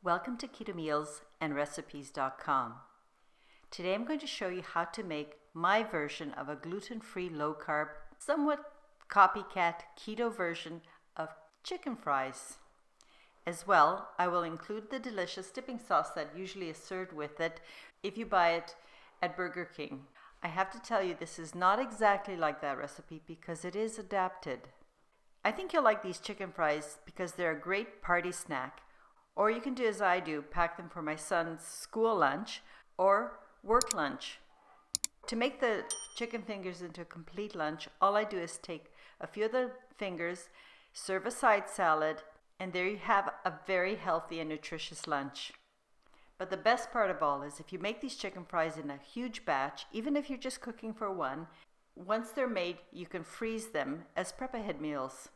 Welcome to Keto Meals and Recipes.com. Today I'm going to show you how to make my version of a gluten-free, low-carb, somewhat copycat keto version of chicken fries. As well, I will include the delicious dipping sauce that usually is served with it if you buy it at Burger King. I have to tell you, this is not exactly like that recipe because it is adapted. I think you'll like these chicken fries because they're a great party snack. Or you can do as I do, pack them for my son's school lunch or work lunch. To make the chicken fingers into a complete lunch, all I do is take a few of the fingers, serve a side salad, and there you have a very healthy and nutritious lunch. But the best part of all is if you make these chicken fries in a huge batch, even if you're just cooking for one, once they're made, you can freeze them as prep-ahead meals.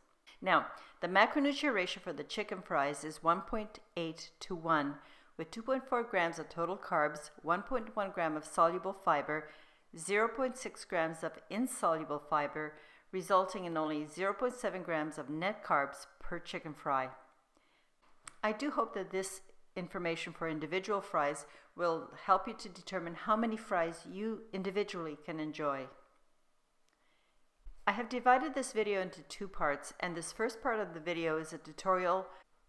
Now, the macronutrient ratio for the chicken fries is 1.8 to 1, with 2.4 grams of total carbs, 1.1 gram of soluble fiber, 0.6 grams of insoluble fiber, resulting in only 0.7 grams of net carbs per chicken fry. I do hope that this information for individual fries will help you to determine how many fries you individually can enjoy. I have divided this video into two parts, and this first part of the video is a tutorial,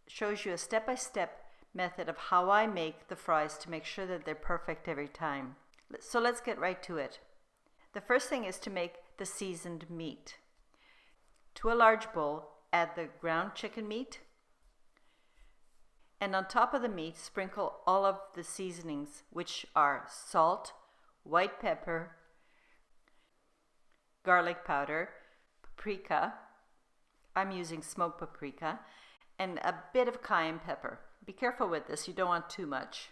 shows you a step-by-step method of how I make the fries to make sure that they're perfect every time. So let's get right to it. The first thing is to make the seasoned meat. To a large bowl, add the ground chicken meat, and on top of the meat, sprinkle all of the seasonings, which are salt, white pepper, garlic powder, paprika, I'm using smoked paprika, and a bit of cayenne pepper. Be careful with this, you don't want too much.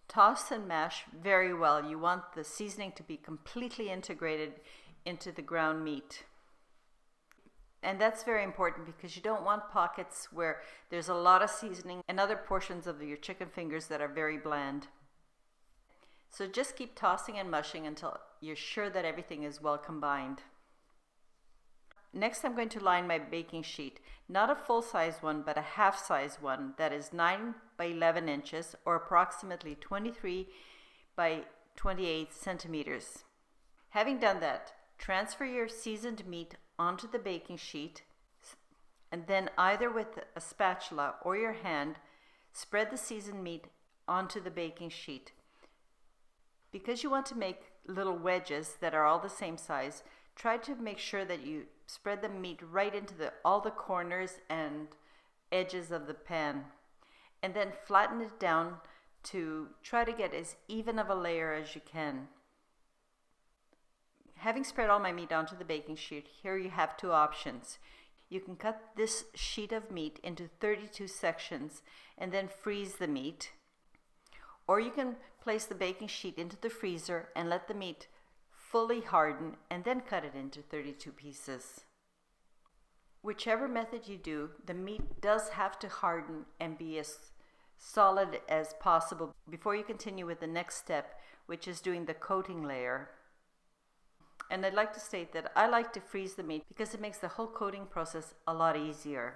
Toss and mash very well. You want the seasoning to be completely integrated into the ground meat. And that's very important because you don't want pockets where there's a lot of seasoning and other portions of your chicken fingers that are very bland. So just keep tossing and mushing until you're sure that everything is well combined. Next, I'm going to line my baking sheet, not a full-size one, but a half-size one that is 9 by 11 inches or approximately 23 by 28 centimeters. Having done that, transfer your seasoned meat onto the baking sheet, and then either with a spatula or your hand, spread the seasoned meat onto the baking sheet. Because you want to make little wedges that are all the same size, try to make sure that you spread the meat right into all the corners and edges of the pan. And then flatten it down to try to get as even of a layer as you can. Having spread all my meat onto the baking sheet, here you have two options. You can cut this sheet of meat into 32 sections and then freeze the meat. Or you can place the baking sheet into the freezer and let the meat fully harden and then cut it into 32 pieces. Whichever method you do, the meat does have to harden and be as solid as possible before you continue with the next step, which is doing the coating layer. And I'd like to state that I like to freeze the meat because it makes the whole coating process a lot easier.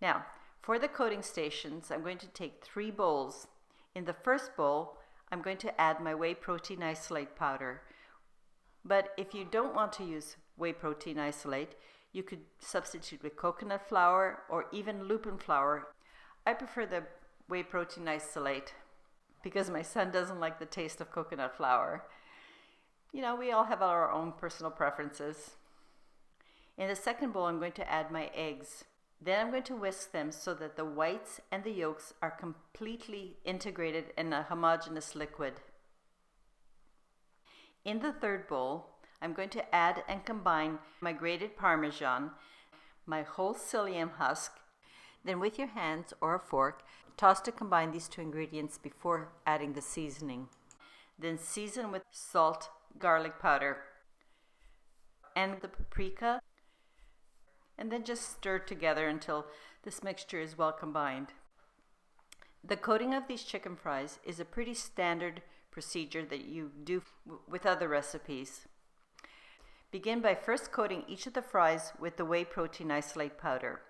Now, for the coating stations, I'm going to take 3 bowls. In the first bowl, I'm going to add my whey protein isolate powder. But if you don't want to use whey protein isolate, you could substitute with coconut flour or even lupin flour. I prefer the whey protein isolate because my son doesn't like the taste of coconut flour. You know, we all have our own personal preferences. In the second bowl, I'm going to add my eggs. Then I'm going to whisk them so that the whites and the yolks are completely integrated in a homogeneous liquid. In the third bowl, I'm going to add and combine my grated Parmesan, my whole psyllium husk. Then with your hands or a fork, toss to combine these two ingredients before adding the seasoning. Then season with salt, garlic powder, and the paprika. And then just stir together until this mixture is well combined. The coating of these chicken fries is a pretty standard procedure that you do with other recipes. Begin by first coating each of the fries with the whey protein isolate powder.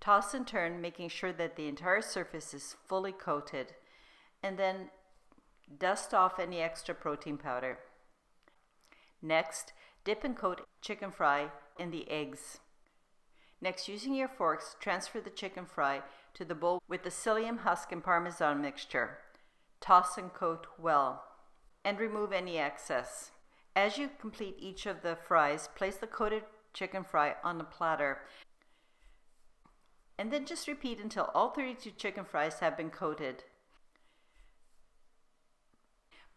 Toss and turn, making sure that the entire surface is fully coated, and then dust off any extra protein powder. Next, dip and coat chicken fry in the eggs. Next, using your forks, transfer the chicken fry to the bowl with the psyllium husk and Parmesan mixture. Toss and coat well, and remove any excess. As you complete each of the fries, place the coated chicken fry on the platter, and then just repeat until all 32 chicken fries have been coated.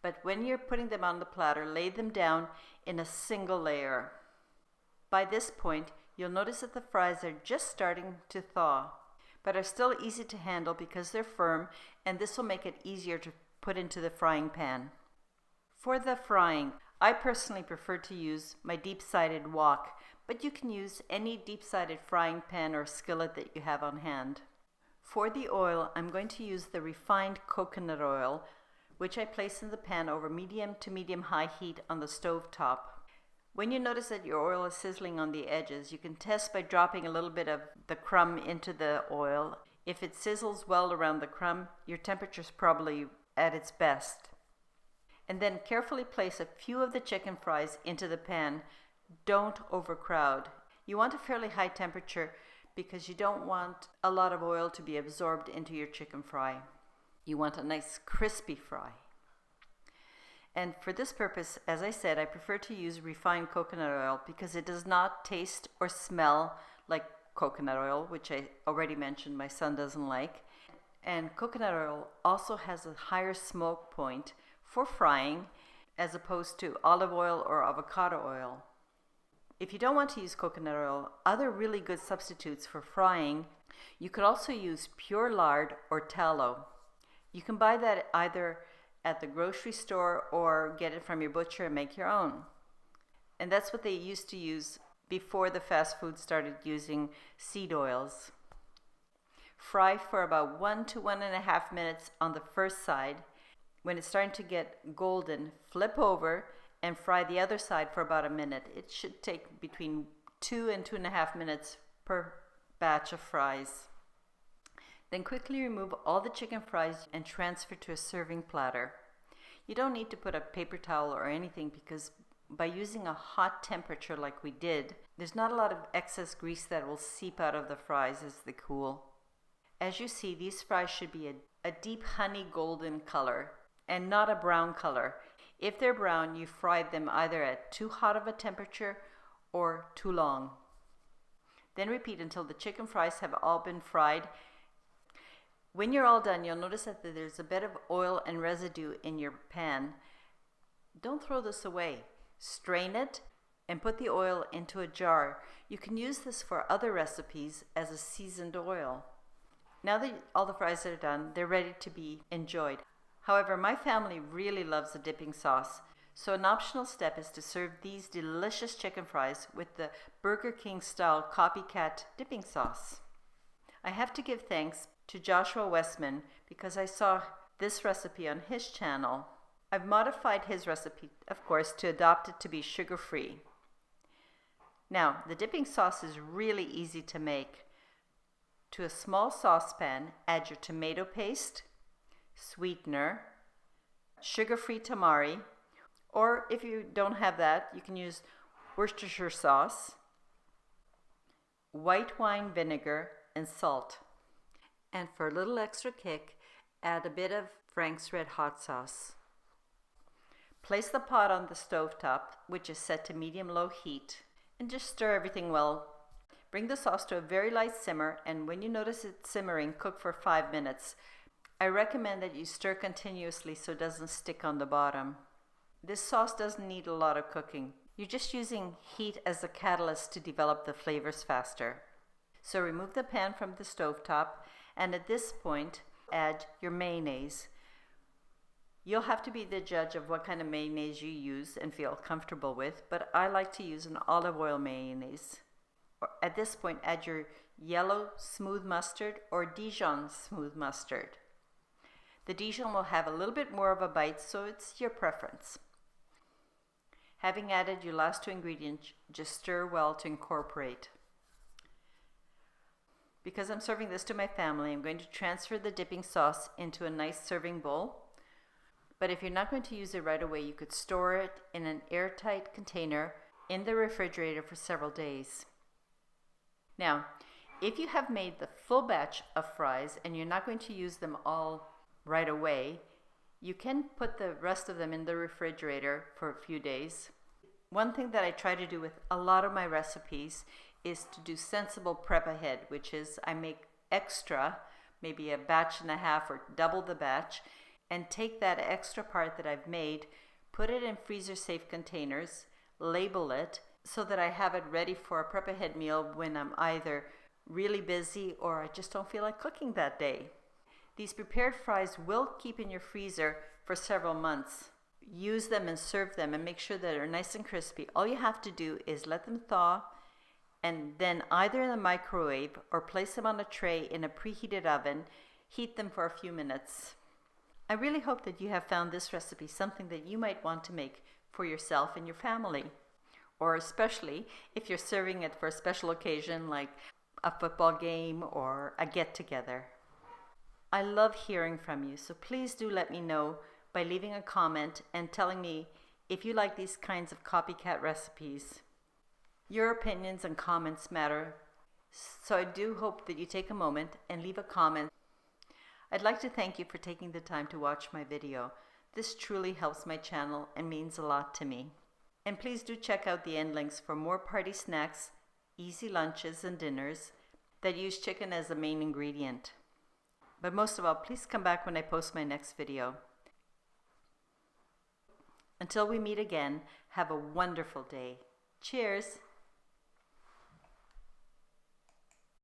But when you're putting them on the platter, lay them down in a single layer. By this point, you'll notice that the fries are just starting to thaw, but are still easy to handle because they're firm, and this will make it easier to put into the frying pan. For the frying, I personally prefer to use my deep-sided wok, but you can use any deep-sided frying pan or skillet that you have on hand. For the oil, I'm going to use the refined coconut oil, which I place in the pan over medium to medium-high heat on the stove top. When you notice that your oil is sizzling on the edges, you can test by dropping a little bit of the crumb into the oil. If it sizzles well around the crumb, your temperature is probably at its best. And then carefully place a few of the chicken fries into the pan. Don't overcrowd. You want a fairly high temperature because you don't want a lot of oil to be absorbed into your chicken fry. You want a nice crispy fry. And for this purpose, as I said, I prefer to use refined coconut oil because it does not taste or smell like coconut oil, which I already mentioned my son doesn't like. And coconut oil also has a higher smoke point for frying as opposed to olive oil or avocado oil. If you don't want to use coconut oil, other really good substitutes for frying, you could also use pure lard or tallow. You can buy that either at the grocery store or get it from your butcher and make your own. And that's what they used to use before the fast food started using seed oils. Fry for about 1 to 1.5 minutes on the first side. When it's starting to get golden, flip over and fry the other side for about a minute. It should take between 2 and 2.5 minutes per batch of fries. Then quickly remove all the chicken fries and transfer to a serving platter. You don't need to put a paper towel or anything because by using a hot temperature like we did, there's not a lot of excess grease that will seep out of the fries as they cool. As you see, these fries should be a deep honey golden color and not a brown color. If they're brown, you fried them either at too hot of a temperature or too long. Then repeat until the chicken fries have all been fried. When you're all done, you'll notice that there's a bit of oil and residue in your pan. Don't throw this away. Strain it and put the oil into a jar. You can use this for other recipes as a seasoned oil. Now that all the fries are done, they're ready to be enjoyed. However, my family really loves the dipping sauce, so an optional step is to serve these delicious chicken fries with the Burger King style copycat dipping sauce. I have to give thanks to Joshua Westman because I saw this recipe on his channel. I've modified his recipe, of course, to adopt it to be sugar-free. Now, the dipping sauce is really easy to make. To a small saucepan, add your tomato paste, sweetener, sugar-free tamari, or if you don't have that, you can use Worcestershire sauce, white wine vinegar, and salt. And for a little extra kick, add a bit of Frank's Red Hot sauce. Place the pot on the stovetop, which is set to medium-low heat, and just stir everything well. Bring the sauce to a very light simmer, and when you notice it simmering, cook for 5 minutes. I recommend that you stir continuously so it doesn't stick on the bottom. This sauce doesn't need a lot of cooking. You're just using heat as a catalyst to develop the flavors faster. So remove the pan from the stovetop, and at this point, add your mayonnaise. You'll have to be the judge of what kind of mayonnaise you use and feel comfortable with, but I like to use an olive oil mayonnaise. At this point, add your yellow smooth mustard or Dijon smooth mustard. The Dijon will have a little bit more of a bite, so it's your preference. Having added your last 2 ingredients, just stir well to incorporate. Because I'm serving this to my family, I'm going to transfer the dipping sauce into a nice serving bowl. But if you're not going to use it right away, you could store it in an airtight container in the refrigerator for several days. Now, if you have made the full batch of fries and you're not going to use them all right away, you can put the rest of them in the refrigerator for a few days. One thing that I try to do with a lot of my recipes is to do sensible prep ahead, which is I make extra, maybe a batch and a half or double the batch, and take that extra part that I've made, put it in freezer safe containers, label it so that I have it ready for a prep ahead meal when I'm either really busy or I just don't feel like cooking that day. These prepared fries will keep in your freezer for several months. Use them and serve them and make sure that they're nice and crispy. All you have to do is let them thaw and then either in the microwave or place them on a tray in a preheated oven. Heat them for a few minutes. I really hope that you have found this recipe something that you might want to make for yourself and your family, or especially if you're serving it for a special occasion like a football game or a get-together. I love hearing from you, so please do let me know by leaving a comment and telling me if you like these kinds of copycat recipes. Your opinions and comments matter, so I do hope that you take a moment and leave a comment. I'd like to thank you for taking the time to watch my video. This truly helps my channel and means a lot to me. And please do check out the end links for more party snacks, easy lunches and dinners that use chicken as the main ingredient. But most of all, please come back when I post my next video. Until we meet again, have a wonderful day. Cheers!